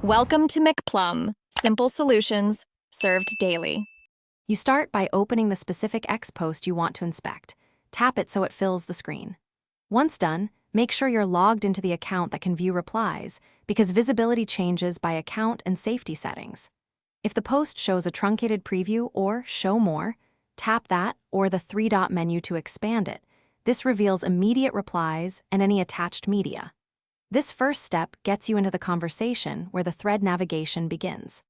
Welcome to McPlum, simple solutions served daily. You start by opening the specific X post you want to inspect. Tap it so it fills the screen. Once done, make sure you're logged into the account that can view replies, because visibility changes by account and safety settings. If the post shows a truncated preview or Show More, tap that or the three-dot menu to expand it. This reveals immediate replies and any attached media. This first step gets you into the conversation where the thread navigation begins.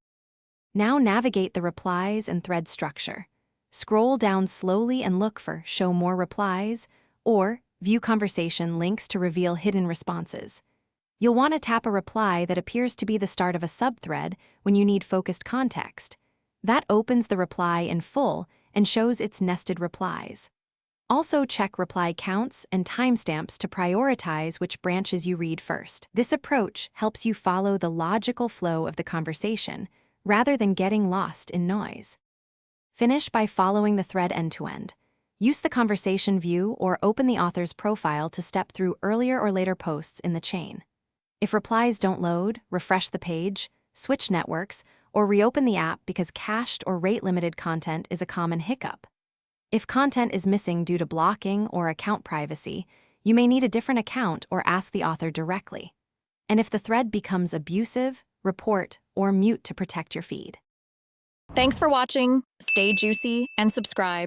Now navigate the replies and thread structure. Scroll down slowly and look for Show More Replies or View Conversation links to reveal hidden responses. You'll want to tap a reply that appears to be the start of a subthread when you need focused context. That opens the reply in full and shows its nested replies. Also check reply counts and timestamps to prioritize which branches you read first. This approach helps you follow the logical flow of the conversation rather than getting lost in noise. Finish by following the thread end-to-end. Use the conversation view or open the author's profile to step through earlier or later posts in the chain. If replies don't load, refresh the page, switch networks, or reopen the app because cached or rate-limited content is a common hiccup. If content is missing due to blocking or account privacy, you may need a different account or ask the author directly. And if the thread becomes abusive, report or mute to protect your feed. Thanks for watching. Stay juicy and subscribe.